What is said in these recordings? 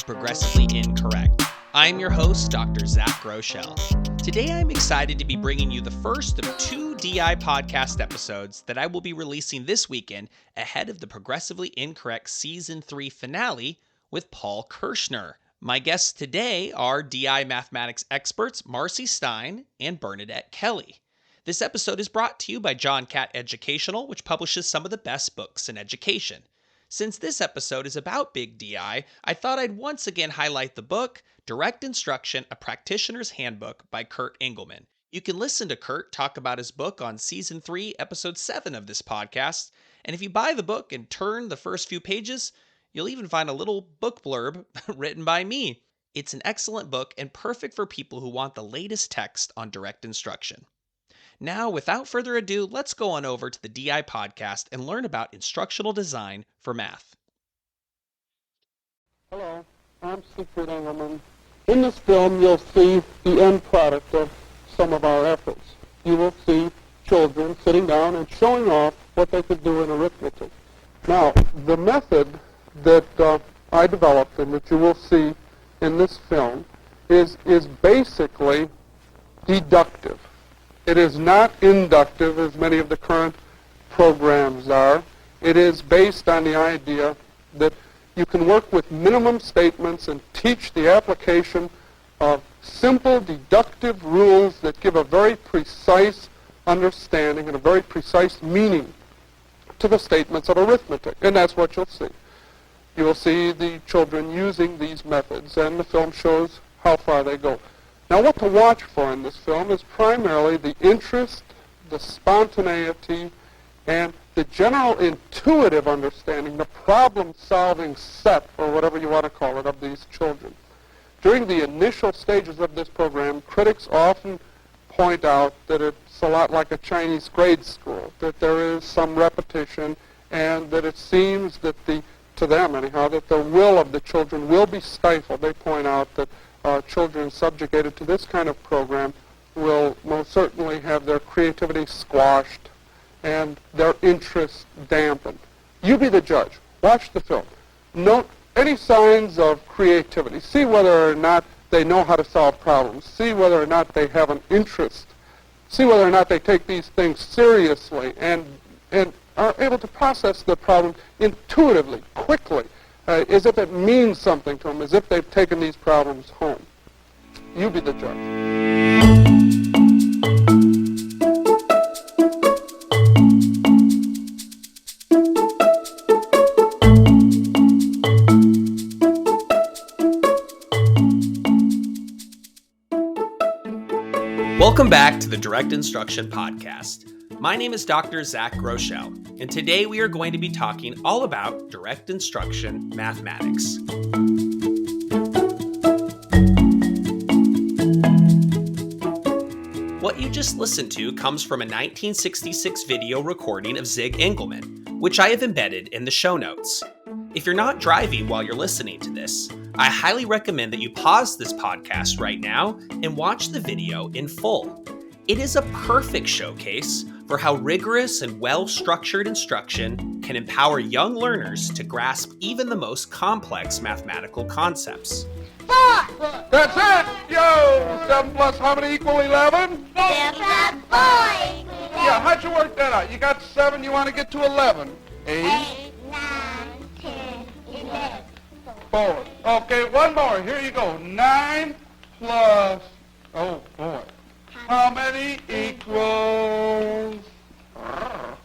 Progressively Incorrect. I'm your host, Dr. Zach Rochelle. Today I'm excited to be bringing you the first of 2 DI podcast episodes that I will be releasing this weekend ahead of the Progressively Incorrect Season 3 finale with Paul Kirschner. My guests today are DI mathematics experts Marcy Stein and Bernadette Kelly. This episode is brought to you by John Catt Educational, which publishes some of the best books in education. Since this episode is about Big DI, I thought I'd once again highlight the book, Direct Instruction, A Practitioner's Handbook by Kurt Engelman. You can listen to Kurt talk about his book on Season 3, Episode 7 of this podcast, and if you buy the book and turn the first few pages, you'll even find a little book blurb written by me. It's an excellent book and perfect for people who want the latest text on direct instruction. Now, without further ado, let's go on over to the DI podcast and learn about instructional design for math. Hello, I'm Kurt Engelman. In this film, you'll see the end product of some of our efforts. You will see children sitting down and showing off what they could do in arithmetic. Now, the method that I developed and that you will see in this film is basically deductive. It is not inductive, as many of the current programs are. It is based on the idea that you can work with minimum statements and teach the application of simple deductive rules that give a very precise understanding and a very precise meaning to the statements of arithmetic. And that's what you'll see. You will see the children using these methods, and the film shows how far they go. Now, what to watch for in this film is primarily the interest, the spontaneity, and the general intuitive understanding, the problem-solving set, or whatever you want to call it, of these children. During the initial stages of this program, critics often point out that it's a lot like a Chinese grade school, that there is some repetition, and that it seems that to them anyhow, that the will of the children will be stifled. They point out that children subjugated to this kind of program will most certainly have their creativity squashed and their interest dampened. You be the judge. Watch the film. Note any signs of creativity. See whether or not they know how to solve problems. See whether or not they have an interest. See whether or not they take these things seriously and are able to process the problem intuitively, quickly, as if it means something to them, as if they've taken these problems home. You be the judge. Welcome back to the Direct Instruction Podcast. My name is Dr. Zach Rochelle, and today we are going to be talking all about direct instruction mathematics. What you just listened to comes from a 1966 video recording of Zig Engelman, which I have embedded in the show notes. If you're not driving while you're listening to this, I highly recommend that you pause this podcast right now and watch the video in full. It is a perfect showcase for how rigorous and well-structured instruction can empower young learners to grasp even the most complex mathematical concepts. 4. That's it! Yo! 7 plus how many equal 11? 7 plus 4 equals 11. Yeah, how'd you work that out? You got 7, you want to get to 11. 8, 8, 9, 10, 11. 4. Okay, one more. Here you go. 9 plus... Oh, boy. How many equals? 5.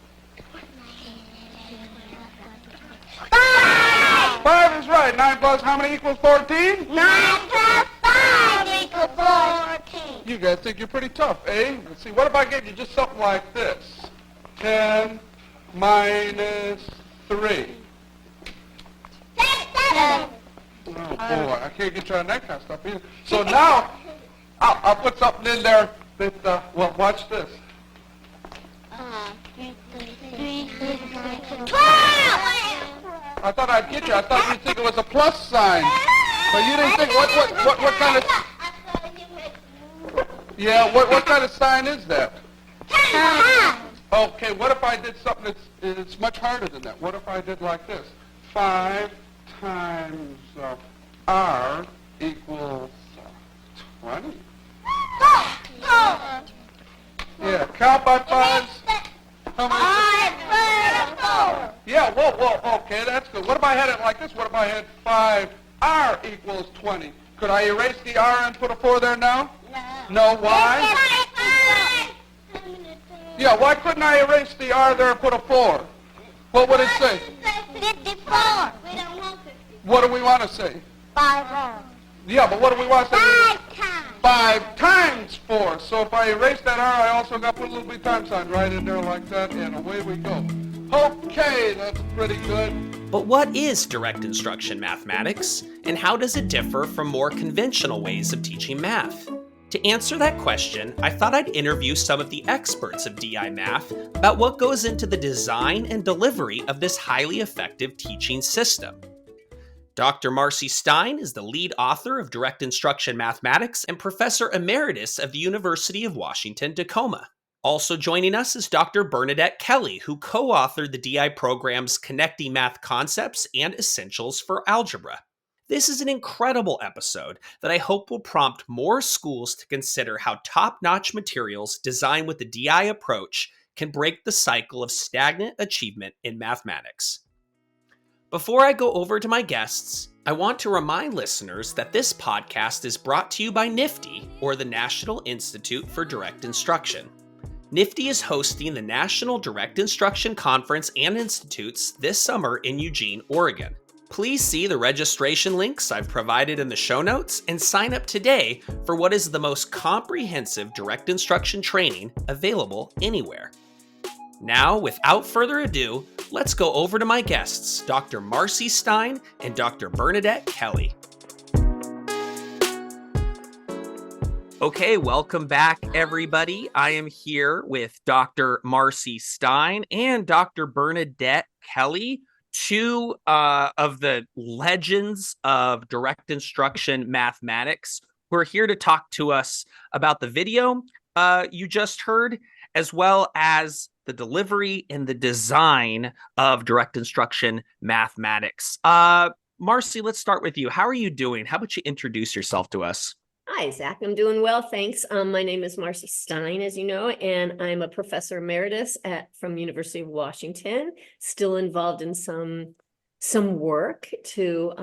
5 is right. 9 plus how many equals 14? 9 plus 5 equals 14. You guys think you're pretty tough, eh? Let's see, what if I gave you just something like this? 10 minus 3. 7. Oh, boy, I can't get you on that kind of stuff either. So now, I'll put something in there that, well, watch this. 12. I thought I'd get you. I thought you'd think it was a plus sign. But you didn't think, what kind of... Yeah, what kind of sign is that? Okay, what if I did something that's much harder than that? What if I did like this? 5 times R equals 20. Yeah, count by fives. How many? Yeah, whoa, okay, that's good. What if I had it like this? What if I had 5R equals 20? Could I erase the R and put a 4 there now? No, why? Yeah, why couldn't I erase the R there and put a 4? What would it say? 54. We don't want 54. What do we want to say? 5 Yeah, but what do we want to say? 5 times. 5 times 4. So if I erase that R, I also got to put a little bitty sign right in there like that, and away we go. Okay, that's pretty good. But what is direct instruction mathematics, and how does it differ from more conventional ways of teaching math? To answer that question, I thought I'd interview some of the experts of DI math about what goes into the design and delivery of this highly effective teaching system. Dr. Marcy Stein is the lead author of Direct Instruction Mathematics and Professor Emeritus of the University of Washington, Tacoma. Also joining us is Dr. Bernadette Kelly, who co-authored the DI program's Connecting Math Concepts and Essentials for Algebra. This is an incredible episode that I hope will prompt more schools to consider how top-notch materials designed with the DI approach can break the cycle of stagnant achievement in mathematics. Before I go over to my guests, I want to remind listeners that this podcast is brought to you by NIFTY, or the National Institute for Direct Instruction. NIFTY is hosting the National Direct Instruction Conference and Institutes this summer in Eugene, Oregon. Please see the registration links I've provided in the show notes and sign up today for what is the most comprehensive direct instruction training available anywhere. Now, without further ado, let's go over to my guests, Dr. Marcy Stein and Dr. Bernadette Kelly. Okay, welcome back, everybody. I am here with Dr. Marcy Stein and Dr. Bernadette Kelly, two of the legends of direct instruction mathematics, who are here to talk to us about the video you just heard, as well as the delivery and the design of direct instruction mathematics. Marcy, let's start with you. How are you doing? How about you introduce yourself to us? Hi, Zach. I'm doing well, thanks. My name is Marcy Stein, as you know, and I'm a professor emeritus from University of Washington, still involved in some work to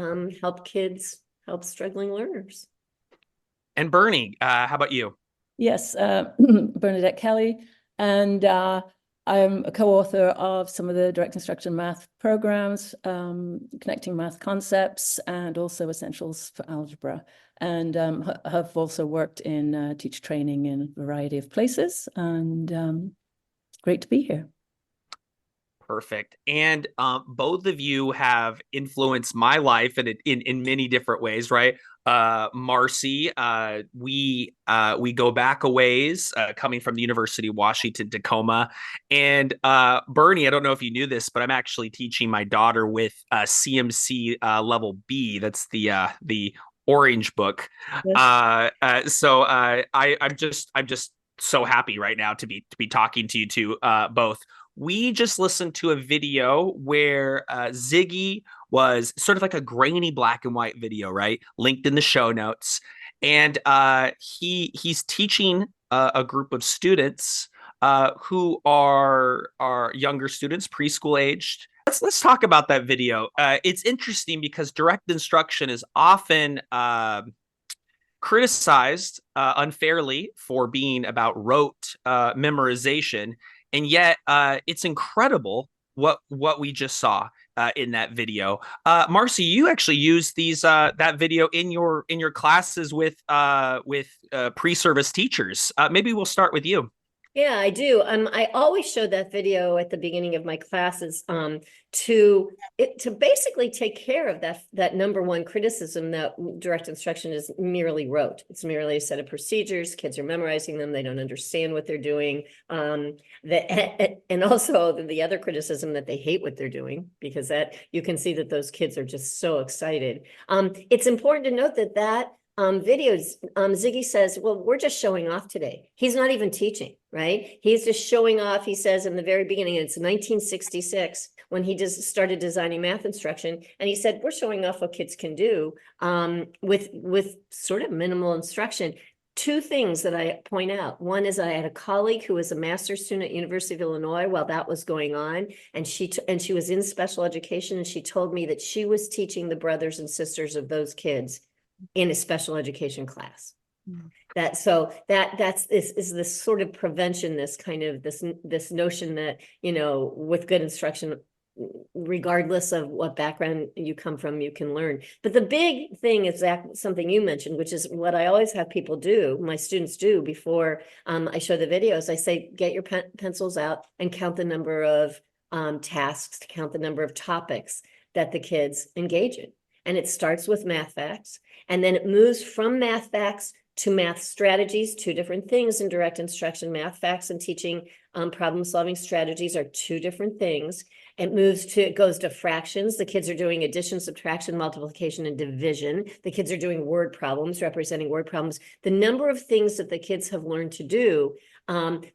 help struggling learners. And Bernie, how about you? Yes, Bernadette Kelly, and I'm a co-author of some of the direct instruction math programs, Connecting Math Concepts, and also Essentials for Algebra. And have also worked in teacher training in a variety of places, and it's great to be here. Perfect. And both of you have influenced my life in many different ways, right? Marcy, we go back a ways, coming from the University of Washington, Tacoma. And Bernie, I don't know if you knew this, but I'm actually teaching my daughter with CMC level B. That's the orange book. Yes. So I'm just so happy right now to be talking to you two both. We just listened to a video where Ziggy was sort of like a grainy black and white video, right? Linked in the show notes. And he's teaching a group of students who are younger students, preschool aged. Let's talk about that video. It's interesting because direct instruction is often criticized unfairly for being about rote memorization. And yet it's incredible what we just saw in that video. Marcy, you actually used that video in your classes with pre-service teachers. Maybe we'll start with you. Yeah, I do. I always show that video at the beginning of my classes to basically take care of that number one criticism that direct instruction is merely rote. It's merely a set of procedures. Kids are memorizing them. They don't understand what they're doing. And also the other criticism that they hate what they're doing, because that you can see that those kids are just so excited. It's important to note that videos, Ziggy says, well, we're just showing off today. He's not even teaching, right? He's just showing off. He says in the very beginning, it's 1966, when he just started designing math instruction, and he said, we're showing off what kids can do with sort of minimal instruction. Two things that I point out. One is I had a colleague who was a master's student at University of Illinois while that was going on, and she was in special education, and she told me that she was teaching the brothers and sisters of those kids in a special education class. That's this sort of prevention, this kind of this notion that, you know, with good instruction, regardless of what background you come from, you can learn. But the big thing is that something you mentioned, which is what I always have people do, my students do before I show the videos. I say, get your pencils out and count the number of tasks, to count the number of topics that the kids engage in. And it starts with math facts, and then it moves from math facts to math strategies, two different things in direct instruction. Math facts and teaching problem solving strategies are two different things. It goes to fractions. The kids are doing addition, subtraction, multiplication, and division. The kids are doing word problems, representing word problems. The number of things that the kids have learned to do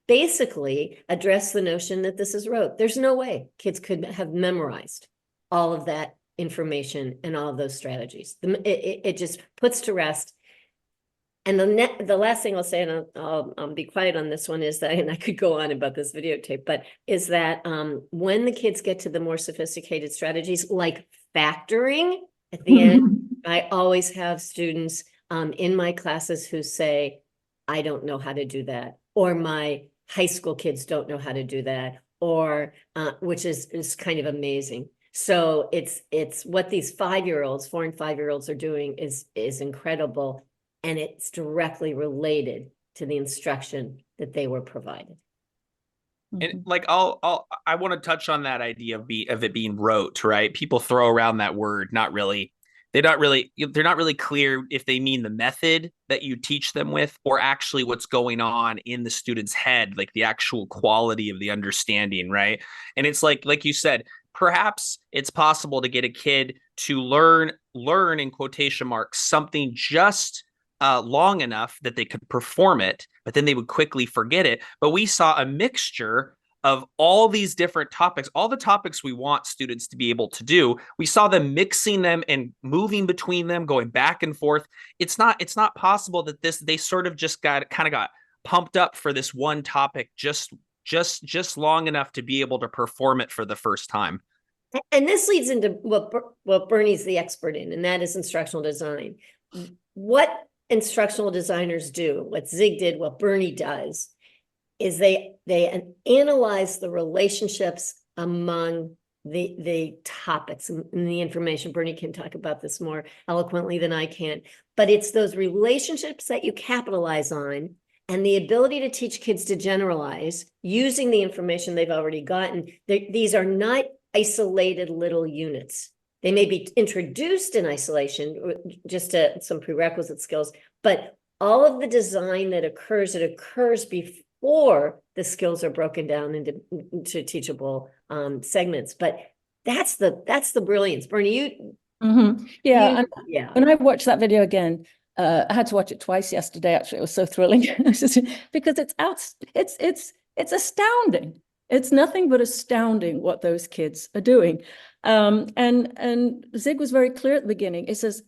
basically address the notion that this is rote. There's no way kids could have memorized all of that information and all of those strategies. It just puts to rest. And the last thing I'll say, and I'll be quiet on this one, is that, and I could go on about this videotape, but is that when the kids get to the more sophisticated strategies like factoring at the end, I always have students in my classes who say, I don't know how to do that, or my high school kids don't know how to do that, or which is kind of amazing. So it's what these 4 and 5-year-olds are doing is incredible. And it's directly related to the instruction that they were provided. And like, I want to touch on that idea of it being rote, right? People throw around that word, they're not really clear if they mean the method that you teach them with, or actually what's going on in the student's head, like the actual quality of the understanding, right? And it's like you said, perhaps it's possible to get a kid to learn in quotation marks something just long enough that they could perform it, but then they would quickly forget it. But we saw a mixture of all these different topics, all the topics we want students to be able to do. We saw them mixing them and moving between them, going back and forth. It's not possible that they sort of just got pumped up for this one topic just long enough to be able to perform it for the first time. And this leads into what Bernie's the expert in, and that is instructional design. What instructional designers do, what Zig did, what Bernie does, is they analyze the relationships among the topics and the information. Bernie can talk about this more eloquently than I can, but it's those relationships that you capitalize on, and the ability to teach kids to generalize using the information they've already gotten. These are not isolated little units. They may be introduced in isolation, just to some prerequisite skills, but all of the design that occurs, it occurs before the skills are broken down into teachable segments. But that's the brilliance, Bernie. Yeah. Yeah. When I watched that video again, I had to watch it twice yesterday. Actually, it was so thrilling because it's astounding. It's nothing but astounding what those kids are doing. And Zig was very clear at the beginning. It says,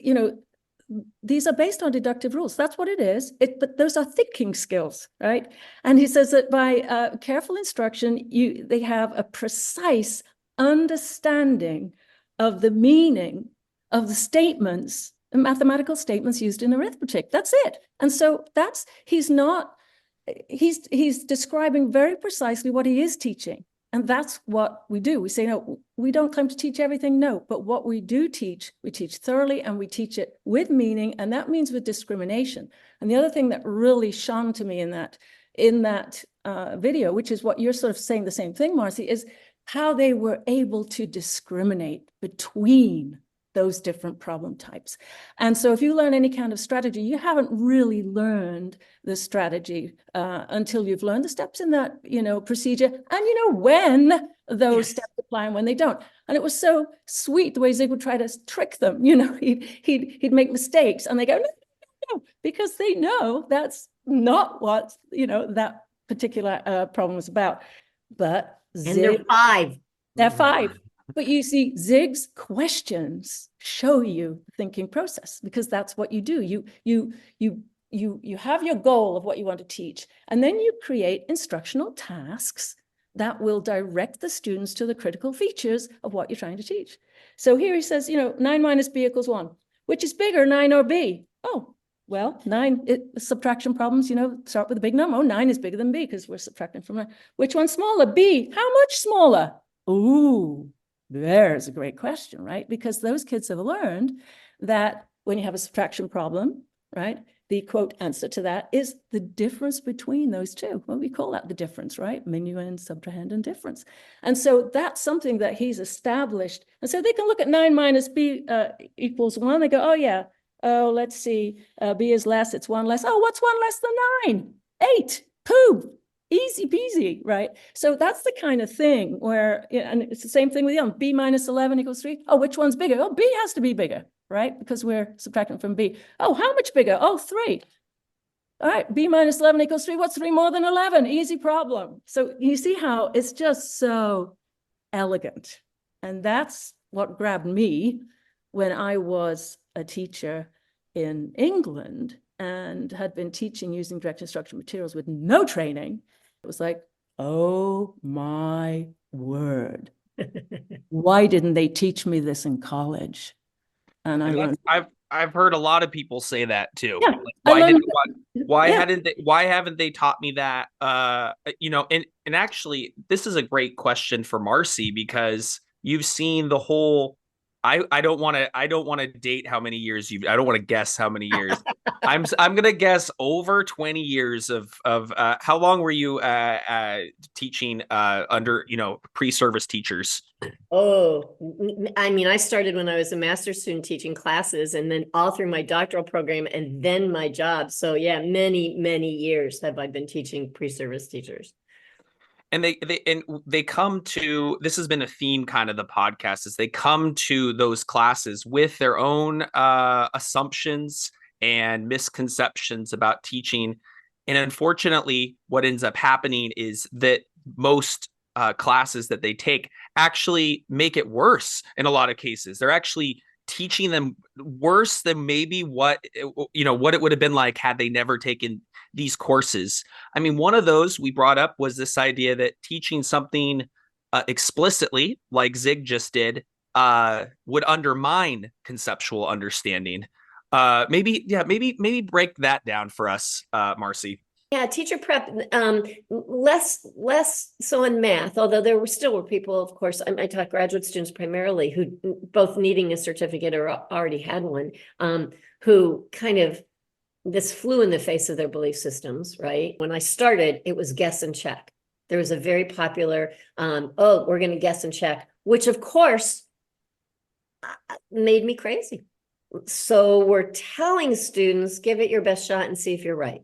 these are based on deductive rules. That's what it is. But those are thinking skills, right? And he says that by careful instruction, they have a precise understanding of the meaning of the statements, the mathematical statements used in arithmetic. That's it. And so he's describing very precisely what he is teaching. And that's what we do. We say, no, we don't claim to teach everything, no, but what we do teach, we teach thoroughly, and we teach it with meaning, and that means with discrimination. And the other thing that really shone to me in that video, which is what you're sort of saying the same thing, Marcy, is how they were able to discriminate between those different problem types. And so if you learn any kind of strategy, you haven't really learned the strategy until you've learned the steps in that, procedure, and when those steps apply and when they don't. And it was so sweet the way Zig would try to trick them. He'd make mistakes, and they go, no, because they know that's not what, that particular problem was about. But Zig, and they're 5. They're 5. But you see, Zig's questions show you the thinking process, because that's what you do. You have your goal of what you want to teach, and then you create instructional tasks that will direct the students to the critical features of what you're trying to teach. So here he says, 9 minus b equals 1. Which is bigger, 9 or b? Oh, well, 9, subtraction problems, start with a big number. Oh, 9 is bigger than b because we're subtracting from 9. Which one's smaller? B. How much smaller? Ooh, there's a great question, right? Because those kids have learned that when you have a subtraction problem, right, the quote answer to that is the difference between those two. Well, we call that the difference, right? Minuend, subtrahend, and difference. And so that's something that he's established. And so they can look at 9 minus b equals 1. They go, oh, yeah. Oh, let's see. B is less. It's 1 less. Oh, what's 1 less than 9? 8. Pooh. Easy peasy, right? So that's the kind of thing where, and it's the same thing with young. B minus 11 equals 3. Oh, which one's bigger? Oh, B has to be bigger, right? Because we're subtracting from B. Oh, how much bigger? Oh, 3. All right, B minus 11 equals 3. What's 3 more than 11? Easy problem. So you see how it's just so elegant. And that's what grabbed me when I was a teacher in England and had been teaching using direct instruction materials with no training. It was like, oh my word. Why didn't they teach me this in college? And I learned. I've heard a lot of people say that too. Yeah, Like, why yeah. haven't they taught me that? And actually this is a great question for Marcy, because you've seen the whole. I don't want to date how many years I don't want to guess how many years. I'm gonna guess over 20 years of how long were you teaching under pre-service teachers? Oh, I mean, I started when I was a master's student teaching classes, and then all through my doctoral program, and then my job. So yeah, many years have I been teaching pre-service teachers. And they come to, this has been a theme kind of the podcast, is they come to those classes with their own assumptions and misconceptions about teaching. And unfortunately, what ends up happening is that most classes that they take actually make it worse in a lot of cases. They're actually teaching them worse than maybe what it would have been like had they never taken these courses. I mean, one of those we brought up was this idea that teaching something explicitly, like Zig just did, would undermine conceptual understanding. Maybe break that down for us, Marcy. Yeah, teacher prep, less so in math, although there were people, of course, I taught graduate students primarily who both needing a certificate or already had one, who kind of, this flew in the face of their belief systems, right? When I started, it was guess and check. There was a very popular, oh, we're going to guess and check, which of course made me crazy. So we're telling students, give it your best shot and see if you're right.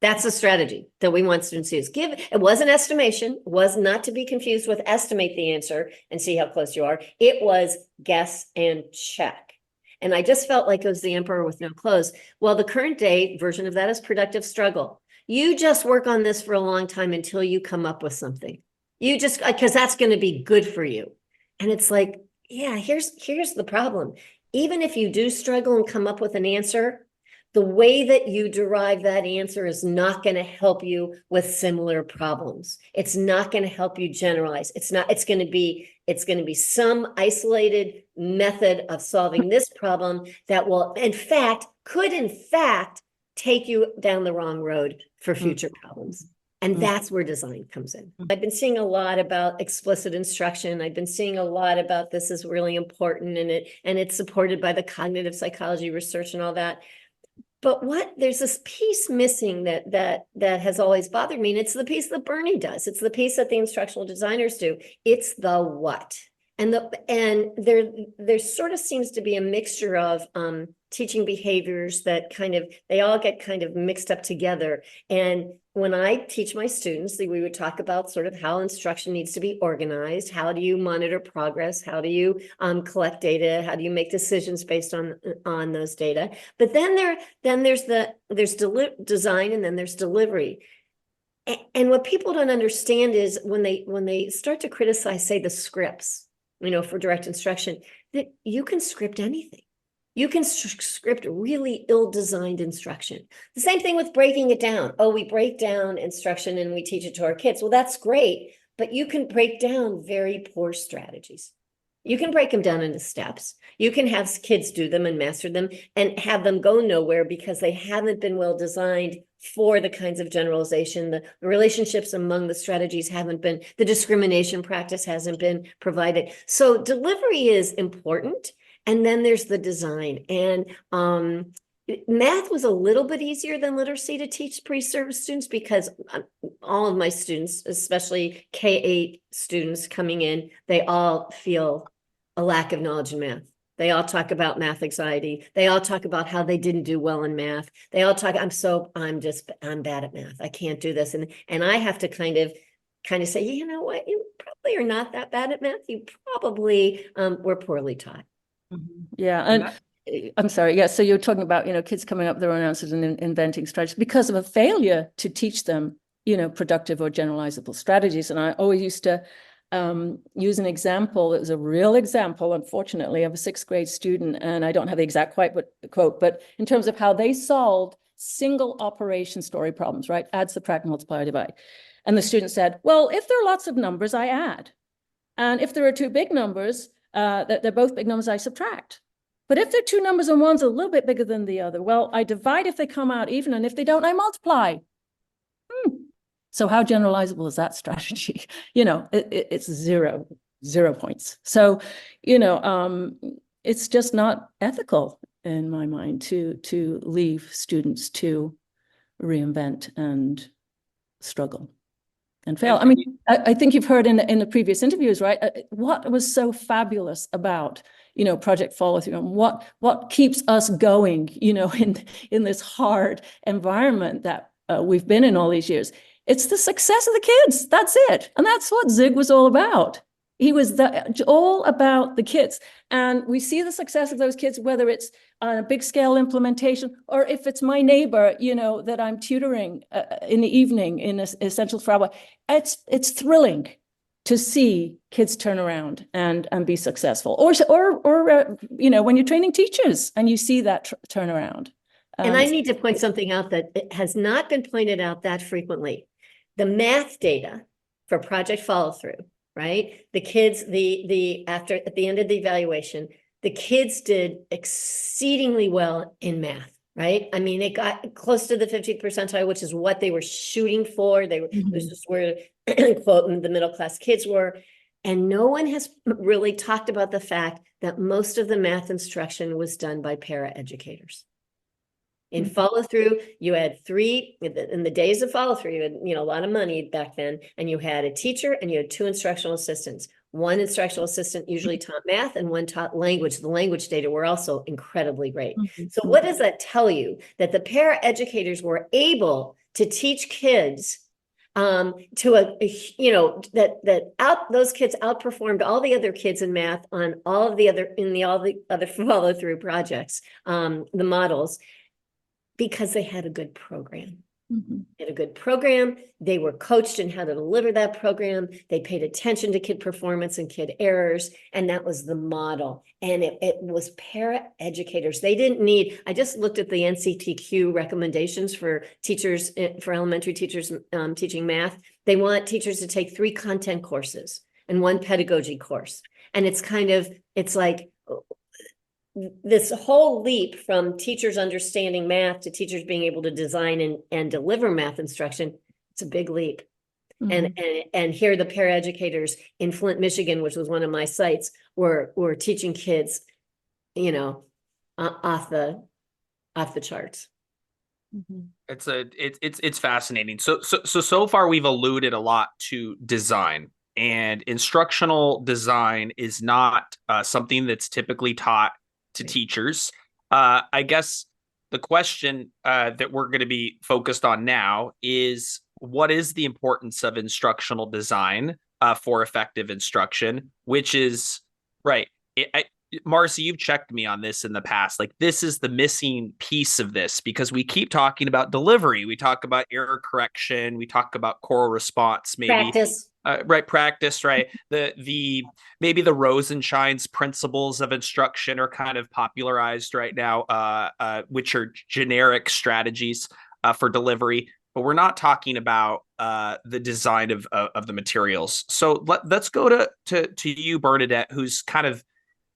That's a strategy that we want students to use. It was an estimation, was not to be confused with estimate the answer and see how close you are. It was guess and check. And I just felt like it was the emperor with no clothes. Well, the current day version of that is productive struggle. You just work on this for a long time until you come up with something. You just, because that's going to be good for you. And it's like, yeah, here's the problem. Even if you do struggle and come up with an answer, the way that you derive that answer is not going to help you with similar problems. It's not going to help you generalize. It's going to be some isolated method of solving this problem that will, could in fact take you down the wrong road for future problems. And that's where design comes in. I've been seeing a lot about explicit instruction. I've been seeing a lot about this is really important, and it's supported by the cognitive psychology research and all that. But there's this piece missing that has always bothered me, and it's the piece that Bernie does. It's the piece that the instructional designers do. It's the what. And there sort of seems to be a mixture of teaching behaviors that they all get kind of mixed up together. And when I teach my students, we would talk about sort of how instruction needs to be organized. How do you monitor progress? How do you collect data? How do you make decisions based on those data? But then there's design, and then there's delivery. And what people don't understand is when they start to criticize, say, the scripts. for direct instruction, that you can script anything. You can script really ill-designed instruction. The same thing with breaking it down. Oh, we break down instruction and we teach it to our kids. Well, that's great, but you can break down very poor strategies. You can break them down into steps. You can have kids do them and master them and have them go nowhere because they haven't been well designed for the kinds of generalization. The relationships among the strategies haven't been, the discrimination practice hasn't been provided. So delivery is important. And then there's the design. And math was a little bit easier than literacy to teach pre-service students because all of my students, especially K-8 students coming in, they all feel a lack of knowledge in math. They all talk about math anxiety. They all talk about how they didn't do well in math. They all talk, I'm bad at math. I can't do this. And I have to kind of say, you know what, you probably are not that bad at math. You probably were poorly taught. Yeah. And I'm sorry. Yeah. So you're talking about, kids coming up with their own answers and inventing strategies because of a failure to teach them, productive or generalizable strategies. And I always used to use an example. It was a real example, unfortunately, of a 6th grade student. And I don't have the exact quote, but in terms of how they solved single operation story problems, right? Add, subtract, multiply, divide. And the student said, well, if there are lots of numbers, I add. And if there are 2 big numbers, that they're both big numbers, I subtract. But if they're 2 numbers and one's a little bit bigger than the other, well, I divide if they come out even, and if they don't, I multiply. So how generalizable is that strategy? It's zero points. So, it's just not ethical in my mind to leave students to reinvent and struggle and fail. I mean, I think you've heard in the previous interviews, right? What was so fabulous about, project follow through, and what keeps us going, in this hard environment that we've been in all these years. It's the success of the kids. That's it. And that's what Zig was all about. He was all about the kids. And we see the success of those kids, whether it's on a big scale implementation, or if it's my neighbor, that I'm tutoring in the evening in Essentials for Alba. It's thrilling to see kids turn around and be successful. Or when you're training teachers and you see that turnaround. And I need to point something out that it has not been pointed out that frequently. The math data for project follow through, right? The kids, at the end of the evaluation, the kids did exceedingly well in math, right? I mean, it got close to the 50th percentile, which is what they were shooting for. This is where, quote, the middle class kids were. And no one has really talked about the fact that most of the math instruction was done by paraeducators. In follow through, you had 3 in the days of follow through. You had a lot of money back then, and you had a teacher and you had 2 instructional assistants. One instructional assistant usually taught math, and one taught language. The language data were also incredibly great. So, what does that tell you? That the paraeducators were able to teach kids those kids outperformed all the other kids in math on all the other follow through projects, the models. Because they had a good program. They had a good program. They were coached in how to deliver that program. They paid attention to kid performance and kid errors. And that was the model. And it was paraeducators. They didn't need, I just looked at the NCTQ recommendations for teachers, for elementary teachers teaching math. They want teachers to take 3 content courses and 1 pedagogy course. And it's like, this whole leap from teachers understanding math to teachers being able to design and deliver math instruction, it's a big leap. And here the paraeducators in Flint, Michigan, which was one of my sites, were teaching kids, off the charts. It's fascinating. So far we've alluded a lot to design, and instructional design is not something that's typically taught to teachers. I guess the question that we're going to be focused on now is, what is the importance of instructional design for effective instruction, which is, right. Marcy, you've checked me on this in the past. Like, this is the missing piece of this, because we keep talking about delivery. We talk about error correction. We talk about choral response, maybe. Practice. right, practice, right. The maybe the Rosenshines principles of instruction are kind of popularized right now, which are generic strategies for delivery. But we're not talking about the design of the materials. So let's go to you, Bernadette, who's kind of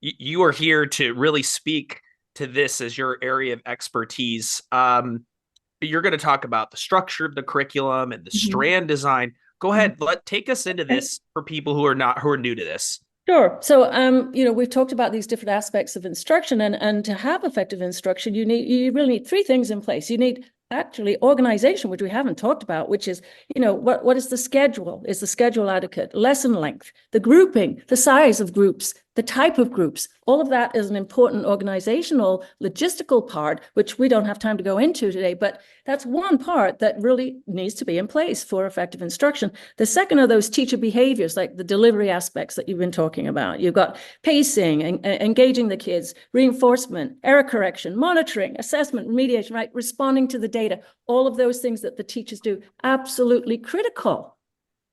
you are here to really speak to this as your area of expertise. You're going to talk about the structure of the curriculum and the strand design. Go ahead, take us into this for people who are new to this. Sure. So, we've talked about these different aspects of instruction, and to have effective instruction, you really need three things in place. You need actually organization, which we haven't talked about, which is, what is the schedule? Is the schedule adequate? Lesson length, the grouping, the size of groups, the type of groups, all of that is an important organizational, logistical part, which we don't have time to go into today, but that's one part that really needs to be in place for effective instruction. The second are those teacher behaviors, like the delivery aspects that you've been talking about. You've got pacing, and engaging the kids, reinforcement, error correction, monitoring, assessment, remediation, right? Responding to the data, all of those things that the teachers do, absolutely critical,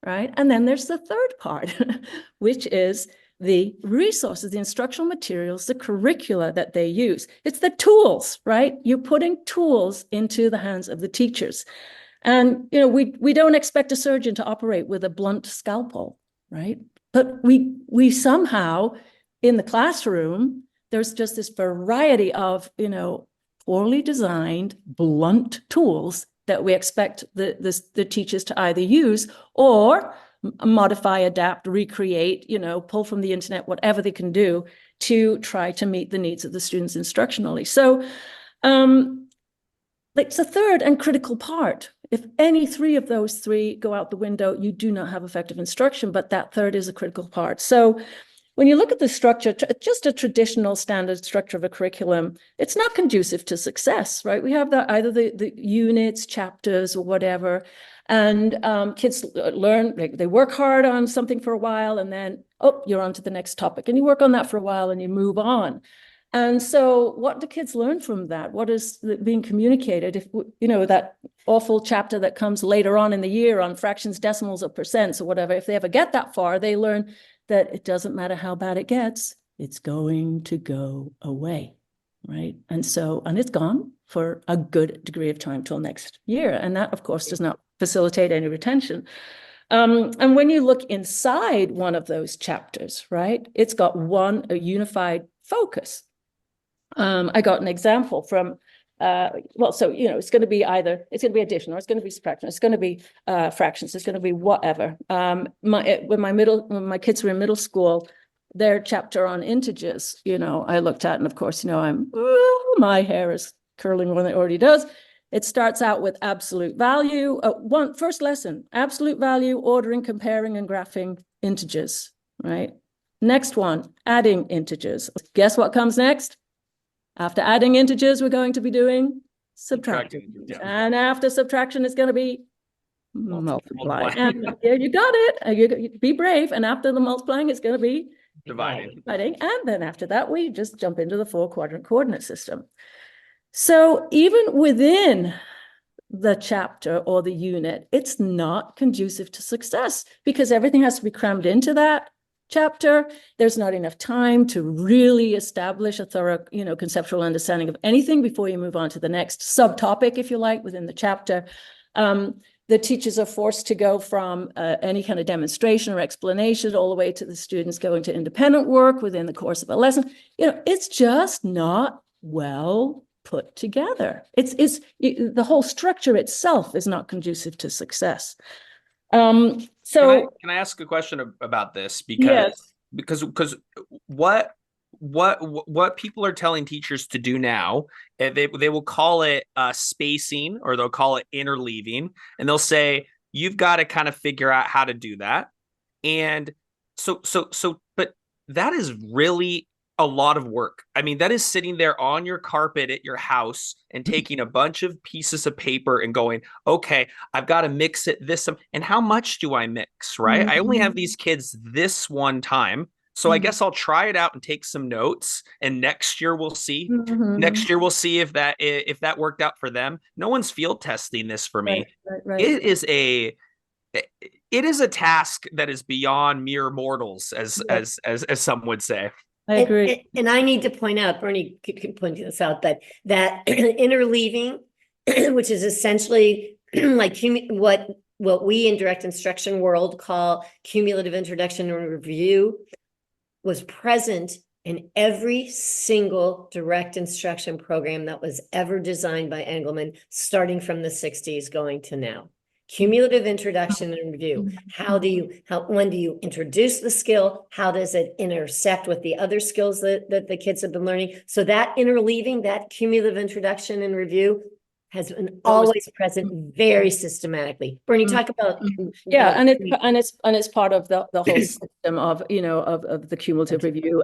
right? And then there's the third part, which is the resources, the instructional materials, the curricula that they use. It's the tools, right? You're putting tools into the hands of the teachers. And, we don't expect a surgeon to operate with a blunt scalpel, right? But we somehow, in the classroom, there's just this variety of, poorly designed, blunt tools that we expect the teachers to either use or modify, adapt, recreate, pull from the internet, whatever they can do to try to meet the needs of the students instructionally. So it's a third and critical part. If any three of those three go out the window, you do not have effective instruction, but that third is a critical part. So when you look at the structure, just a traditional standard structure of a curriculum, it's not conducive to success, right? We have either the units, chapters, or whatever, and kids learn, they work hard on something for a while, and then, you're on to the next topic, and you work on that for a while, and you move on. And so what do kids learn from that? What is being communicated? If, that awful chapter that comes later on in the year on fractions, decimals, or percents, or whatever, if they ever get that far, they learn that it doesn't matter how bad it gets, it's going to go away, right? And it's gone for a good degree of time till next year. And that, of course, does not facilitate any retention. And when you look inside one of those chapters, right, it's got a unified focus. I got an example from, it's going to be addition, or it's going to be subtraction, it's going to be fractions, it's going to be whatever. When my kids were in middle school, their chapter on integers, I looked at, and of course, my hair is curling when it already does. It starts out with absolute value. First lesson, absolute value, ordering, comparing, and graphing integers, right? Next one, adding integers. Guess what comes next? After adding integers, we're going to be doing subtraction. Yeah. And after subtraction, it's going to be multiplying. And you got it. You be brave. And after the multiplying, it's going to be dividing. And then after that, we just jump into the 4-quadrant coordinate system. So even within the chapter or the unit, it's not conducive to success because everything has to be crammed into that chapter. There's not enough time to really establish a thorough, conceptual understanding of anything before you move on to the next subtopic, if you like, within the chapter. The teachers are forced to go from any kind of demonstration or explanation all the way to the students going to independent work within the course of a lesson. It's just not well put together. It's the whole structure itself is not conducive to success. So can I ask a question about this? Yes. Because what people are telling teachers to do now, they will call it spacing, or they'll call it interleaving, and they'll say you've got to kind of figure out how to do that. And but that is really a lot of work. I mean, that is sitting there on your carpet at your house and taking a bunch of pieces of paper and going, okay, I've got to mix it this, and how much do I mix, right? I only have these kids this one time. So I guess I'll try it out and take some notes, and next year we'll see. Next year we'll see if that worked out for them. No one's field testing this for me. Right. It is it is a task that is beyond mere mortals, as some would say. I agree. And I need to point out, Bernie could point this out, that interleaving, which is essentially like what we in direct instruction world call cumulative introduction and review, was present in every single direct instruction program that was ever designed by Engelman, starting from the 60s going to now. Cumulative introduction and review. When do you introduce the skill? How does it intersect with the other skills that the kids have been learning? So that interleaving, that cumulative introduction and review has been always present very systematically. Bernie, talk about. Yeah, and it's part of the whole system of, of the cumulative review.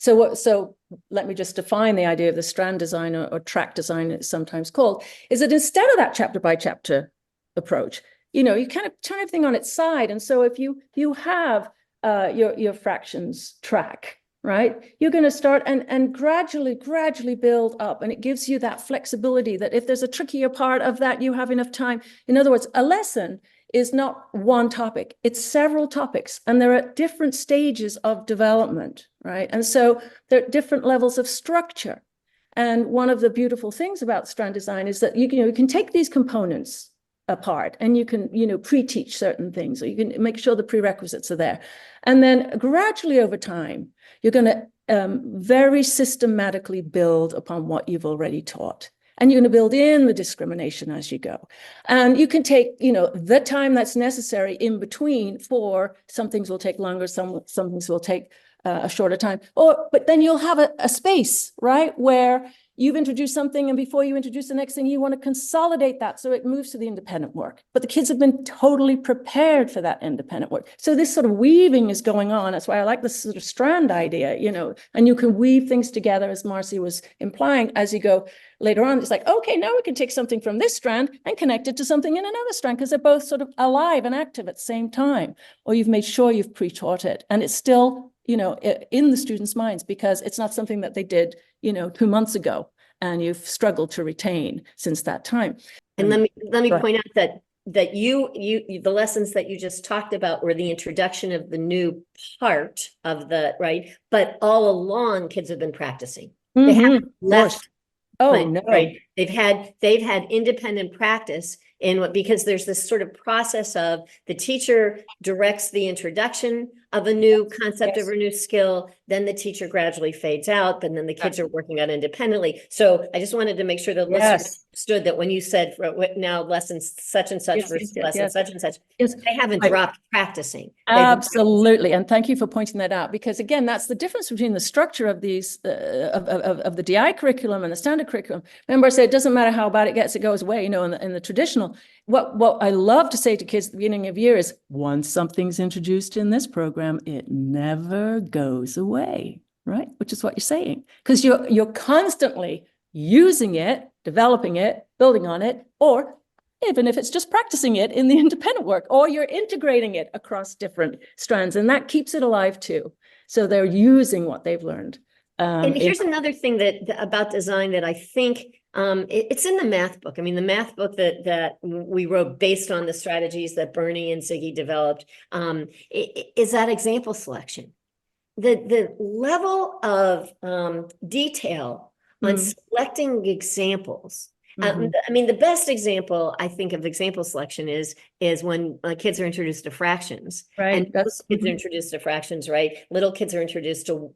So let me just define the idea of the strand design or track design, it's sometimes called, is that instead of that chapter by chapter approach, you kind of turn everything on its side. And so if you have your fractions track, right, you're going to start and gradually build up, and it gives you that flexibility that if there's a trickier part of that, you have enough time. In other words, a lesson is not one topic, it's several topics, and they're at different stages of development, right? And so there are different levels of structure. And one of the beautiful things about strand design is that you can take these components apart, and you can pre-teach certain things, or you can make sure the prerequisites are there, and then gradually over time you're going to very systematically build upon what you've already taught, and you're going to build in the discrimination as you go, and you can take the time that's necessary in between. For some things will take longer, some things will take a shorter time, but then you'll have a space, right, where you've introduced something, and before you introduce the next thing, you want to consolidate that so it moves to the independent work. But the kids have been totally prepared for that independent work. So this sort of weaving is going on. That's why I like this sort of strand idea, and you can weave things together, as Marcy was implying, as you go later on. It's like, okay, now we can take something from this strand and connect it to something in another strand, because they're both sort of alive and active at the same time. Or you've made sure you've pre-taught it, and it's still in the students' minds, because it's not something that they did 2 months ago and you've struggled to retain since that time. And let me point out that the lessons that you just talked about were the introduction of the new part of the, right, but all along kids have been practicing. They haven't left. Oh, no. Right. They've had independent practice because there's this sort of process of the teacher directs the introduction of a new concept of a new skill, then the teacher gradually fades out, but then the kids are working out independently. So I just wanted to make sure that listeners understood that when you said now lessons such and such versus lessons such and such, they haven't dropped practicing. Absolutely. And thank you for pointing that out, because again, that's the difference between the structure of these of the DI curriculum and the standard curriculum. Remember, I said it doesn't matter how bad it gets, it goes away. In the traditional, what I love to say to kids at the beginning of year is, once something's introduced in this program, it never goes away, right? Which is what you're saying, because you're constantly using it, developing it, building on it, or even if it's just practicing it in the independent work, or you're integrating it across different strands, and that keeps it alive too. So they're using what they've learned. And here's another thing about design that I think it's in the math book. I mean, the math book that we wrote based on the strategies that Bernie and Ziggy developed is that example selection. The level of detail on selecting examples. I mean, the best example I think of example selection is when kids are introduced to fractions, right? And kids are introduced to fractions, right? Little kids are introduced to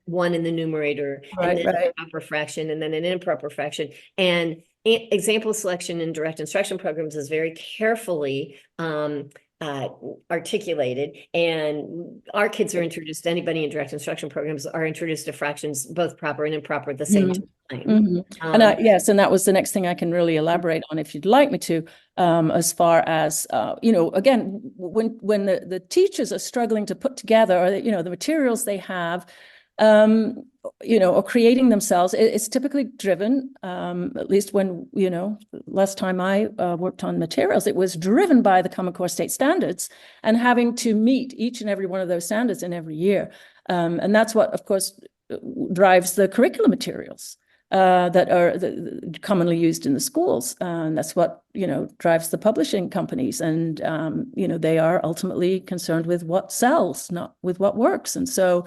one in the numerator, and then a proper fraction, and then an improper fraction. And example selection in direct instruction programs is very carefully articulated, and our kids are introduced, anybody in direct instruction programs are introduced to fractions, both proper and improper, at the same time. And yes, and that was the next thing I can really elaborate on, if you'd like me to, as far as again, when the teachers are struggling to put together, or the materials they have, or creating themselves, it's typically driven, at least when, last time I worked on materials, it was driven by the Common Core state standards and having to meet each and every one of those standards in every year. And that's what, of course, drives the curriculum materials. that are commonly used in the schools. And that's what, drives the publishing companies. And, they are ultimately concerned with what sells, not with what works. And so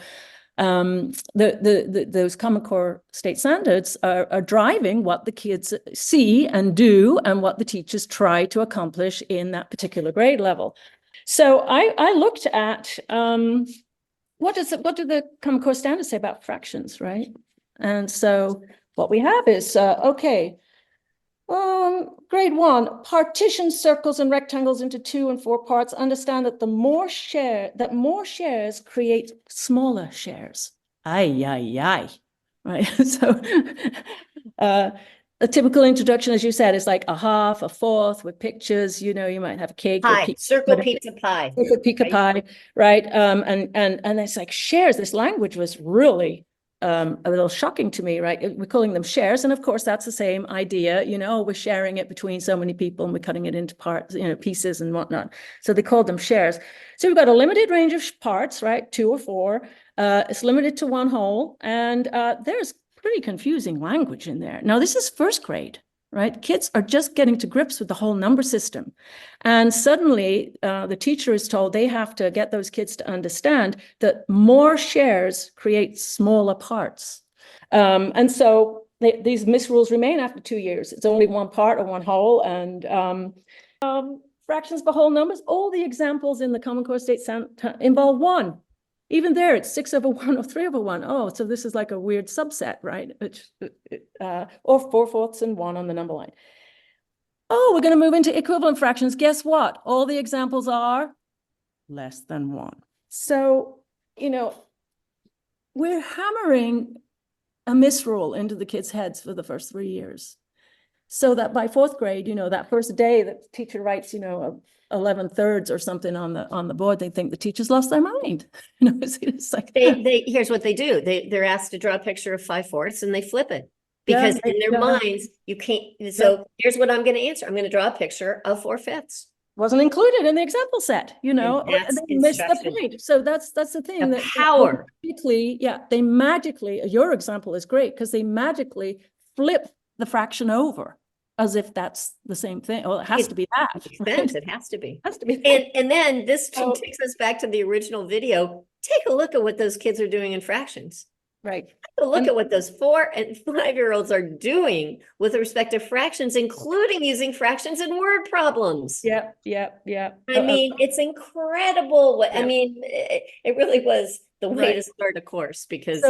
those Common Core state standards are driving what the kids see and do and what the teachers try to accomplish in that particular grade level. So I looked at what do the Common Core standards say about fractions, right? And so what we have is, grade 1, partition circles and rectangles into 2 and 4 parts. Understand that more shares create smaller shares. Right? So a typical introduction, as you said, is like a half, a fourth with pictures. You might have a cake. Pie, circle pizza pie. Circle pizza pie, right? And it's like shares. This language was really a little shocking to me, right? We're calling them shares. And of course, that's the same idea, we're sharing it between so many people and we're cutting it into parts, pieces and whatnot. So they called them shares. So we've got a limited range of parts, right? 2 or 4. It's limited to 1 whole. And there's pretty confusing language in there. Now, this is first grade, right? Kids are just getting to grips with the whole number system. And suddenly the teacher is told they have to get those kids to understand that more shares create smaller parts. And so these misrules remain after 2 years. It's only 1 part or 1 whole. And fractions for whole numbers, all the examples in the Common Core state involve 1. Even there, it's 6 over 1 or 3 over 1. Oh, so this is like a weird subset, right? Or 4/4 and 1 on the number line. Oh, we're going to move into equivalent fractions. Guess what? All the examples are less than 1. So, we're hammering a misrule into the kids' heads for the first 3 years. So that by 4th grade, that first day that the teacher writes, 11/3 or something on the board, they think the teacher's lost their mind. It's like here's what they do. They're asked to draw a picture of 5/4 and they flip it because in their minds you can't. So here's what I'm going to answer. I'm going to draw a picture of 4/5. Wasn't included in the example set, and they missed the point. So that's the thing. The power. They magically, your example is great because they magically flip the fraction over as if that's the same thing. Well, it has to be that. Right? It has to be. It has to be. And then this takes us back to the original video. Take a look at what those kids are doing in fractions. Right. Take a look at what those 4 and 5-year-olds are doing with respect to fractions, including using fractions in word problems. Yeah. I mean, it's incredible. I mean, it really was the way to start a course because.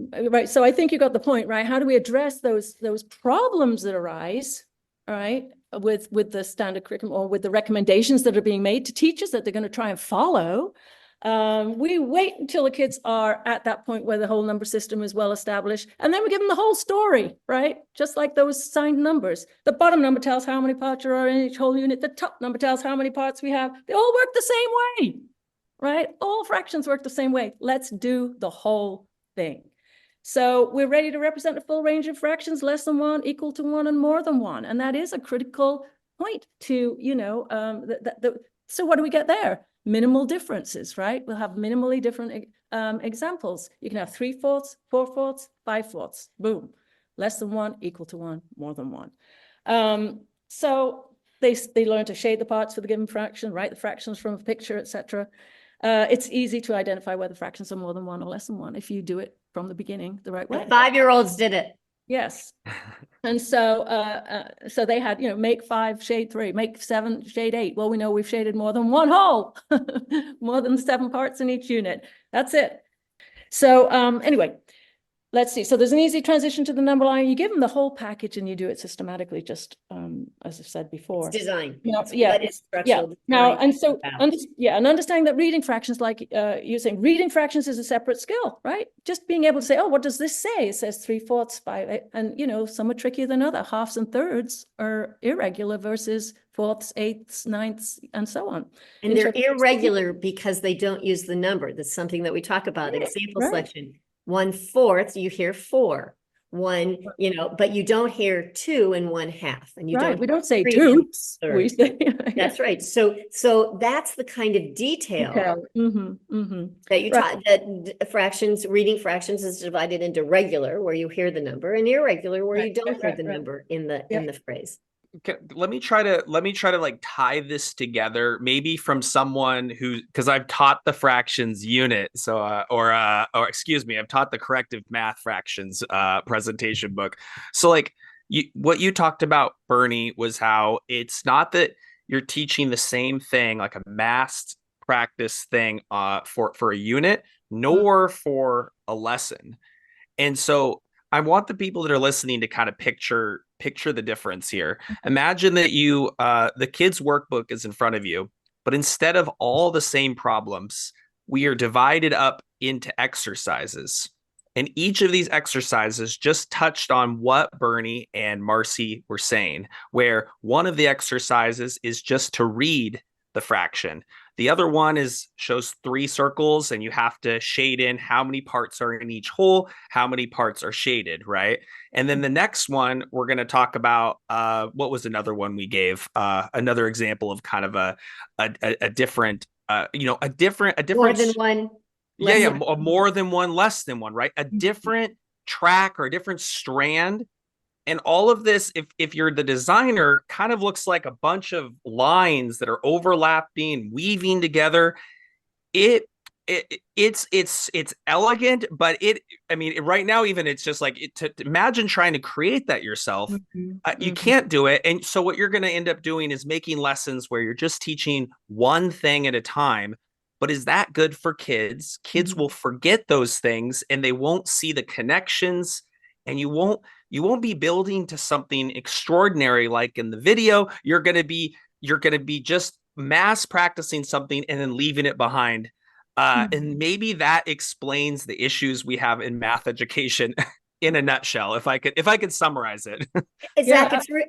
Right. So I think you got the point, right? How do we address those problems that arise, right, with the standard curriculum or with the recommendations that are being made to teachers that they're going to try and follow? We wait until the kids are at that point where the whole number system is well established, and then we give them the whole story, right? Just like those signed numbers. The bottom number tells how many parts are in each whole unit. The top number tells how many parts we have. They all work the same way, right? All fractions work the same way. Let's do the whole thing. So we're ready to represent a full range of fractions, less than 1, equal to 1, and more than 1. And that is a critical point to, so what do we get there? Minimal differences, right? We'll have minimally different examples. You can have 3/4, 4/4, 5/4, boom. Less than 1, equal to 1, more than 1. So they learn to shade the parts for the given fraction, write the fractions from a picture, etc. It's easy to identify whether fractions are more than 1 or less than 1 if you do it from the beginning the right way. 5-year-olds did it. Yes. And so so they had, make 5, shade 3, make 7, shade 8. Well, we know we've shaded more than 1 whole, more than 7 parts in each unit. That's it. So anyway, let's see. So there's an easy transition to the number line. You give them the whole package and you do it systematically, just as I've said before. It's design. Yeah. Now, and so, and understanding that reading fractions, like you're saying, reading fractions is a separate skill, right? Just being able to say, oh, what does this say? It says 3/4, 5, and some are trickier than other. Halves and thirds are irregular versus 4ths, 8ths, 9ths, and so on. And they're irregular because they don't use the number. That's something that we talk about. Example selection. 1/4, you hear 4. one, but you don't hear 2 and 1/2, and you Right. don't We don't say 3 and toots. 1/3. We say That's right. So that's the kind of detail that you Right. taught, that fractions, reading fractions is divided into regular, where you hear the number, and irregular, where you don't hear the number in the phrase. Let me try to like tie this together, maybe from someone who, because I've taught the fractions unit, so or excuse me, I've taught the corrective math fractions presentation book. So like what you talked about, Bernie, was how it's not that you're teaching the same thing, like a mass practice thing for a unit, nor for a lesson. And so I want the people that are listening to kind of picture the difference here. Imagine that the kids' workbook is in front of you, but instead of all the same problems, we are divided up into exercises. And each of these exercises just touched on what Bernie and Marcy were saying, where one of the exercises is just to read the fraction. The other one shows 3 circles, and you have to shade in how many parts are in each hole, how many parts are shaded, right? And then the next one, we're going to talk about what was another one we gave? Another example of kind of a different, a different More than one. more than one, less than one, right? A different track or a different strand. And all of this, if you're the designer, kind of looks like a bunch of lines that are overlapping, weaving together. It's elegant, but right now, even it's just like to imagine trying to create that yourself. You can't do it. And so what you're going to end up doing is making lessons where you're just teaching one thing at a time. But is that good for kids? Kids will forget those things, and they won't see the connections, and you won't be building to something extraordinary like in the video. You're going to be just mass practicing something and then leaving it behind. And maybe that explains the issues we have in math education in a nutshell, if I could summarize it. Exactly.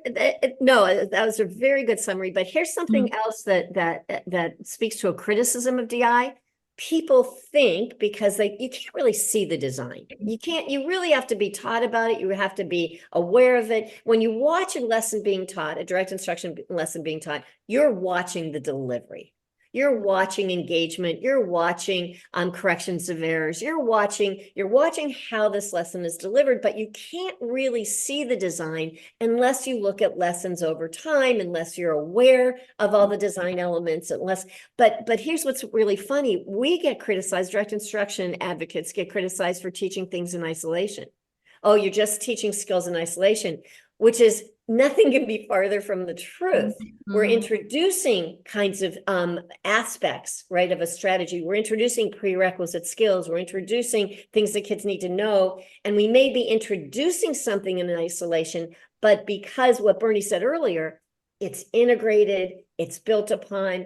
No, that was a very good summary, but here's something else that speaks to a criticism of DI. People think, because you can't really see the design. You really have to be taught about it. You have to be aware of it. When you watch a lesson being taught, a direct instruction lesson being taught, you're watching the delivery. You're watching engagement. You're watching corrections of errors. You're watching how this lesson is delivered, but you can't really see the design unless you look at lessons over time, unless you're aware of all the design elements, but here's what's really funny. We get criticized, direct instruction advocates get criticized for teaching things in isolation. Oh, you're just teaching skills in isolation, which is nothing can be farther from the truth. We're introducing kinds of aspects, right, of a strategy. We're introducing prerequisite skills. We're introducing things that kids need to know. And we may be introducing something in isolation, but because what Bernie said earlier, it's integrated, it's built upon,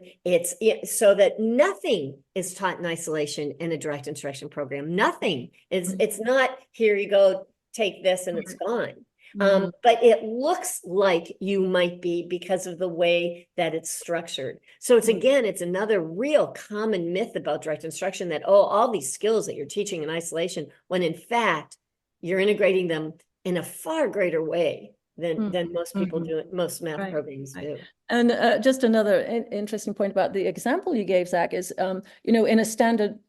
so that nothing is taught in isolation in a direct instruction program. Nothing is, it's not, here you go, take this and it's gone. But it looks like you might be because of the way that it's structured. So it's another real common myth about direct instruction that, all these skills that you're teaching in isolation, when in fact, you're integrating them in a far greater way than most people do, most math programs do. And just another interesting point about the example you gave, Zach, is, in a standard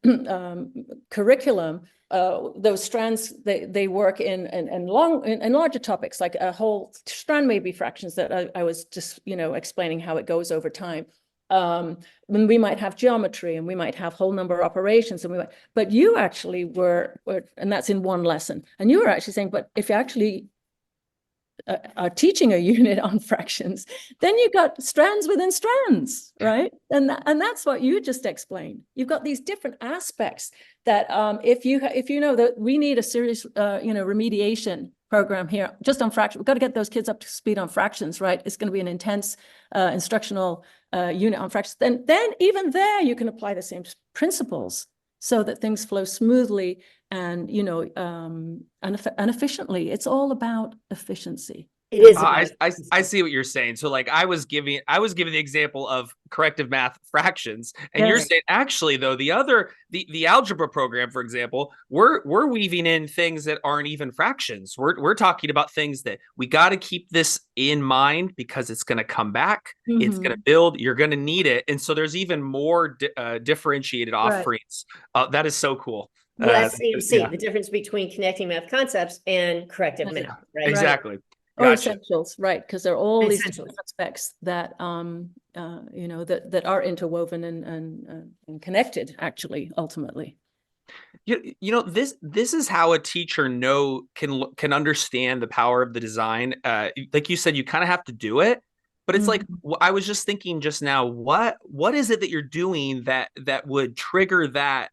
curriculum, those strands, they work in larger topics, like a whole strand may be fractions that I was just, explaining how it goes over time. When we might have geometry and we might have whole number operations, but you actually were, and that's in one lesson, and you were actually saying, but if you actually are teaching a unit on fractions, then you've got strands within strands, right? And that's what you just explained. You've got these different aspects that if you know that we need a serious remediation program here just on fractions, we've got to get those kids up to speed on fractions, right? It's going to be an intense instructional unit on fractions. Then even there you can apply the same principles so that things flow smoothly and and efficiently. It's all about efficiency. It is I, about I see what you're saying. So like I was giving the example of corrective math fractions, and you're Yes. saying actually though the algebra program, for example, we're weaving in things that aren't even fractions. We're talking about things that we got to keep this in mind because it's going to come back. It's going to Mhm. build. You're going to need it, and so there's even more differentiated Right. offerings. That is so cool. Yes, you see Yeah, the difference between connecting math concepts and corrective math, right? Right. exactly. Or Gotcha. essentials, right? Because there are all these different Essentials. aspects that that are interwoven and connected actually ultimately. This is how a teacher can understand the power of the design. Like you said, you kind of have to do it, but it's like Mhm. I was just thinking just now, what is it that you're doing that would trigger that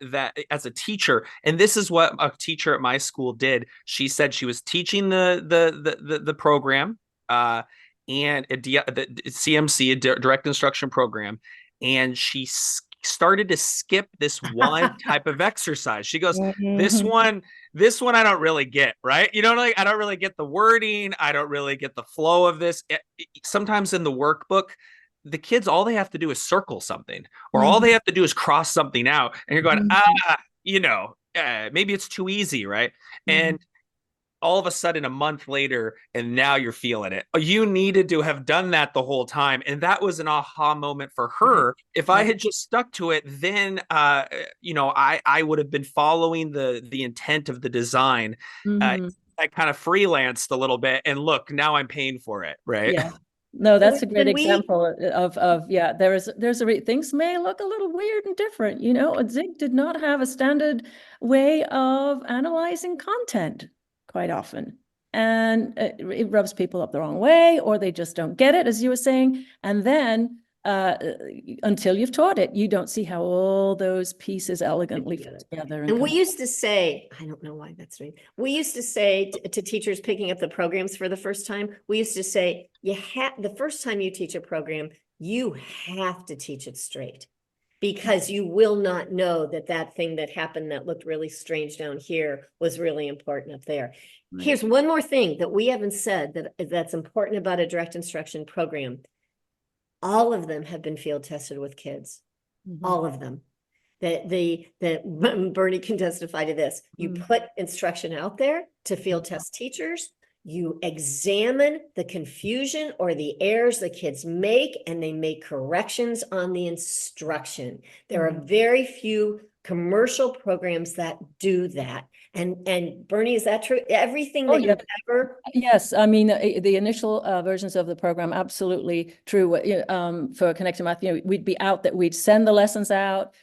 as a teacher? And this is what a teacher at my school did. She said she was teaching the program, and the CMC, a direct instruction program, and she started to skip this one type of exercise. She goes, this Mhm. one, this one I don't really get, right? Like I don't really get the wording. I don't really get the flow of this. Sometimes in the workbook, the kids, all they have to do is circle something, or all Mhm. they have to do is cross something out. And you're going, Mhm. maybe it's too easy, right? Mhm. And all of a sudden a month later and now you're feeling it. You needed to have done that the whole time, and that was an aha moment for Right. her. If I Right. had just stuck to it, then I would have been following the intent of the design. Mhm. I kind of freelanced a little bit, and look, now I'm paying for it, right? Yeah. No, So that's a great when we example of yeah, things may look a little weird and different, Zig did not have a standard way of analyzing content quite often. And it rubs people up the wrong way, or they just don't get it, as you were saying. And then until you've taught it, you don't see how all those pieces elegantly fit together and And we come. used to say, I don't know why that's right. We used to say to teachers picking up the programs for the first time, we used to say, the first time you teach a program, you have to teach it straight, because you will not know that thing that happened that looked really strange down here was really important up there. Right. Here's one more thing that we haven't said that's important about a direct instruction program. All of them have been field tested with kids. Mhm. All of them. That Bernie can testify to this. You put instruction out there to field test teachers. You examine the confusion or the errors the kids make, and they make corrections on the instruction. There are very few commercial programs that do that. And Bernie, is that true? Everything Oh, that yeah. you've ever Yes, I mean, the initial versions of the program, absolutely true. For Connected Math, we'd be out that we'd send the lessons out,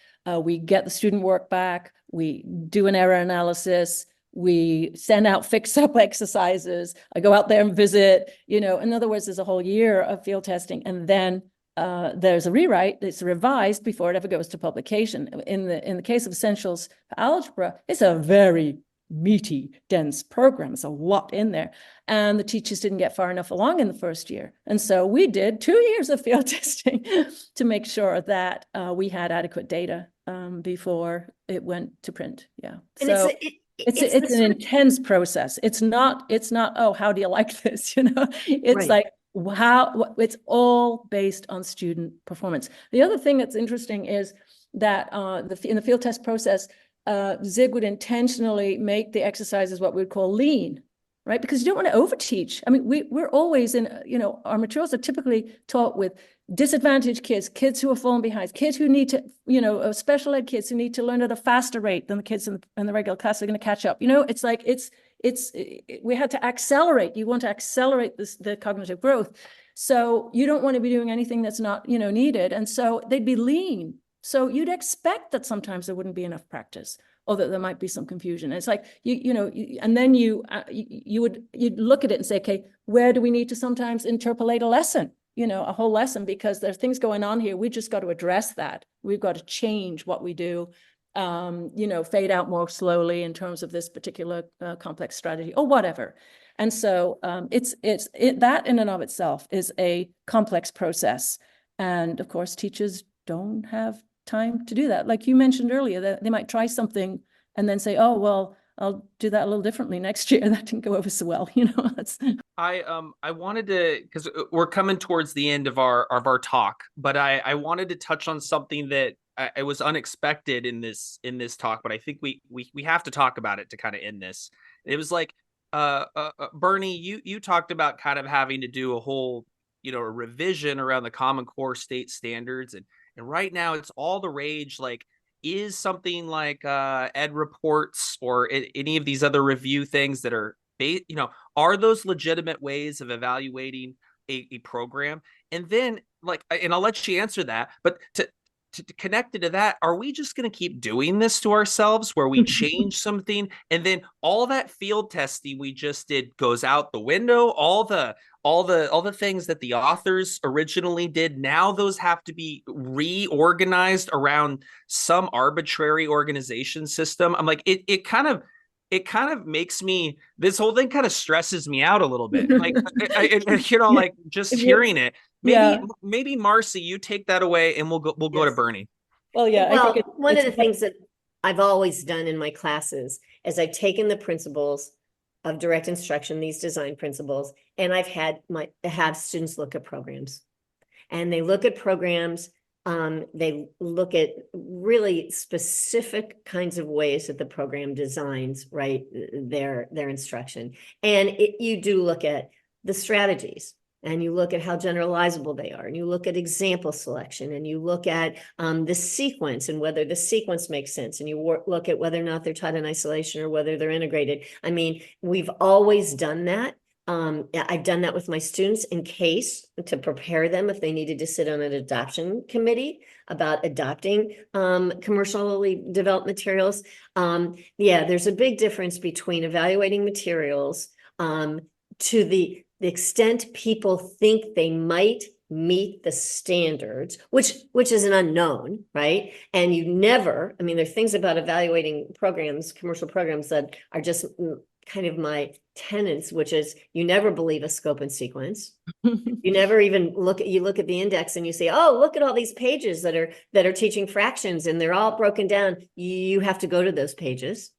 we get the student work back, we do an error analysis, we send out fix-up exercises, I go out there and visit, in other words, there's a whole year of field testing, and then there's a rewrite, it's revised before it ever goes to publication. In the case of Essentials for Algebra, it's a very meaty, dense program. There's a lot in there. And the teachers didn't get far enough along in the first year. And so we did 2 years of field testing to make sure that we had adequate data before it went to print. Yeah. and So it's it's an intense process. It's not, oh, how do you like this? It's right. like, it's all based on student performance. The other thing that's interesting is that in the field test process, Zig would intentionally make the exercises what we'd call lean, right? Because you don't want to overteach. I mean, we're always in, our materials are typically taught with disadvantaged kids who are falling behind, kids who need to, special ed kids who need to learn at a faster rate than the kids in the regular class are going to catch up. It's like, we had to accelerate. You want to accelerate the cognitive growth. So you don't want to be doing anything that's not, needed. And so they'd be lean. So you'd expect that sometimes there wouldn't be enough practice, or that there might be some confusion. And it's like, and then you'd look at it and say, okay, where do we need to sometimes interpolate a lesson, a whole lesson, because there's things going on here. We just got to address that. We've got to change what we do, fade out more slowly in terms of this particular complex strategy or whatever. And so that in and of itself is a complex process. And of course, teachers don't have time to do that. Like you mentioned earlier, that they might try something and then say, oh, well, I'll do that a little differently next year. That didn't go over so well, that's. I wanted to, because we're coming towards the end of our talk, but I wanted to touch on something that it was unexpected in this talk, but I think we have to talk about it to kind of end this. It was like, Bernie, you talked about kind of having to do a whole, a revision around the Common Core state standards, and right now it's all the rage. Like, is something like ed reports or any of these other review things that are, are those legitimate ways of evaluating a program? And then, and I'll let you answer that, but to connected to that, are we just going to keep doing this to ourselves where we change something and then all that field testing we just did goes out the window? All the things that the authors originally did, now those have to be reorganized around some arbitrary organization system. I'm like, it kind of makes me, this whole thing kind of stresses me out a little bit. Like, like just hearing it. Maybe Marcy, you take that away and we'll go to Bernie. Well, yeah. Well, I think one of the things that I've always done in my classes is I've taken the principles of direct instruction, these design principles, and I've had students look at programs. And they look at programs, they look at really specific kinds of ways that the program designs, right, their instruction. And you do look at the strategies, and you look at how generalizable they are, and you look at example selection, and you look at the sequence and whether the sequence makes sense, and you look at whether or not they're taught in isolation or whether they're integrated. I mean, we've always done that. I've done that with my students in case to prepare them if they needed to sit on an adoption committee about adopting commercially developed materials. There's a big difference between evaluating materials to the extent people think they might meet the standards, which is an unknown, right? And you never, I mean, there's things about evaluating programs, commercial programs, that are just kind of my tenets, which is you never believe a scope and sequence. You never even look at the index and you say, oh, look at all these pages that are teaching fractions and they're all broken down. You have to go to those pages.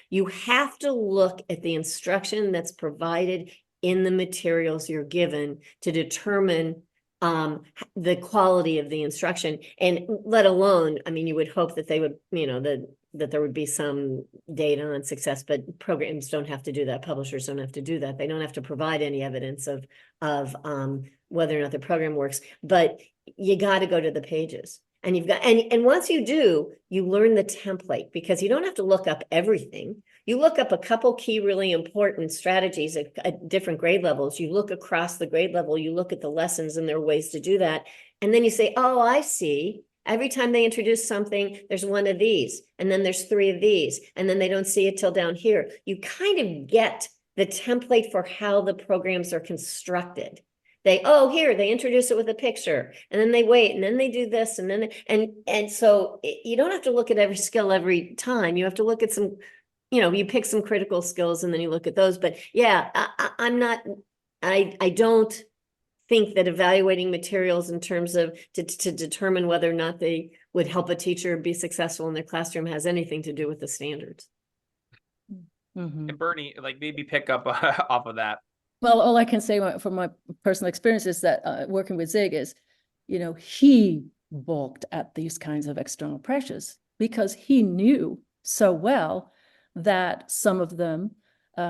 You have to look at the instruction that's provided in the materials you're given to determine the quality of the instruction. And let alone, I mean, you would hope that they would, that there would be some data on success, but programs don't have to do that. Publishers don't have to do that. They don't have to provide any evidence of whether or not the program works, but you got to go to the pages. And you've got, and once you do, you learn the template, because you don't have to look up everything. You look up a couple key, really important strategies at different grade levels. You look across the grade level, you look at the lessons, and there are ways to do that. And then you say, oh, I see. Every time they introduce something, there's one of these, and then there's three of these, and then they don't see it till down here. You kind of get the template for how the programs are constructed. They introduce it with a picture, and then they wait, and then they do this, and then and so you don't have to look at every skill every time. You have to look at some, you pick some critical skills, and then you look at those. But yeah, I don't think that evaluating materials in terms of to determine whether or not they would help a teacher be successful in their classroom has anything to do with the standards. Mm-hmm. And Bernie, like, maybe pick up off of that. Well, all I can say from my personal experience is that working with Zig is, he balked at these kinds of external pressures because he knew so well that some of them,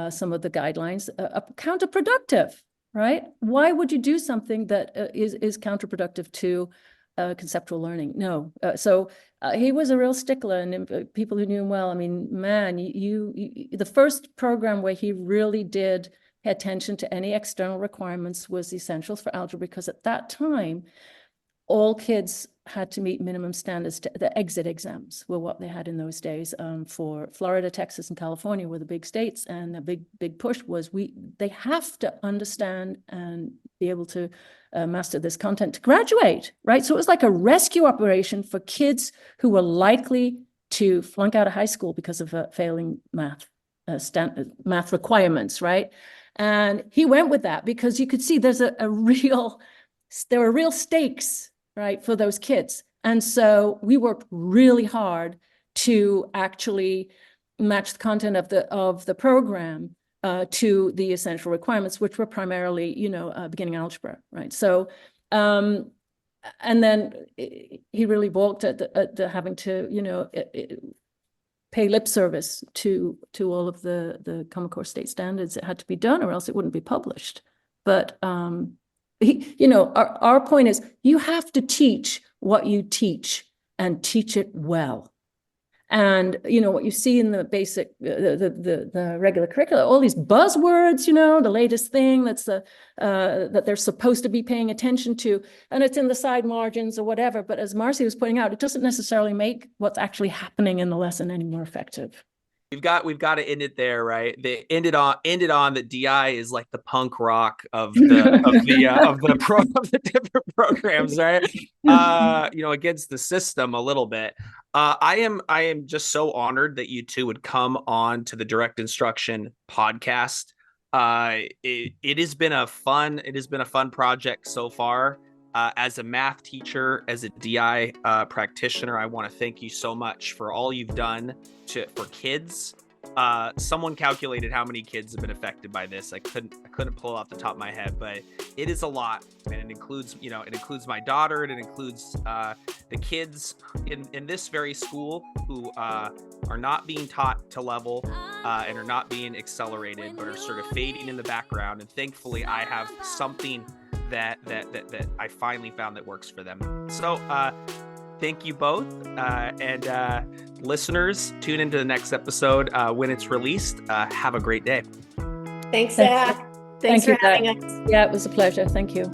some of the guidelines are counterproductive, right? Why would you do something that is counterproductive to conceptual learning? No. So he was a real stickler, and people who knew him well, I mean, man, the first program where he really did pay attention to any external requirements was the Essentials for Algebra, because at that time, all kids had to meet minimum standards. The exit exams were what they had in those days. For Florida, Texas, and California were the big states, and the big push was they have to understand and be able to master this content to graduate, right? So it was like a rescue operation for kids who were likely to flunk out of high school because of failing math requirements, right? And he went with that because you could see there were real stakes, right, for those kids. And so we worked really hard to actually match the content of the program to the essential requirements, which were primarily, beginning algebra, right? So, and then he really balked at the having to, pay lip service to all of the Common Core state standards. It had to be done, or else it wouldn't be published. But our point is, you have to teach what you teach and teach it well. And what you see in the basic, the regular curricula, all these buzzwords, the latest thing that they're supposed to be paying attention to, and it's in the side margins or whatever. But as Marcy was pointing out, it doesn't necessarily make what's actually happening in the lesson any more effective. We've got to end it there, right? They ended on that DI is like the punk rock of the different programs, right? Against the system a little bit. I am just so honored that you two would come on to the Direct Instruction podcast. It has been a fun project so far. As a math teacher, as a DI practitioner, I want to thank you so much for all you've done for kids. Someone calculated how many kids have been affected by this. I couldn't pull it off the top of my head, but it is a lot, and it includes my daughter, and it includes the kids in this very school who are not being taught to level and are not being accelerated, but are sort of fading in the background. And thankfully, I have something that I finally found that works for them. So thank you both, and listeners, tune into the next episode when it's released. Have a great day. Thanks, Zach. Thanks for having us. Yeah, it was a pleasure. Thank you.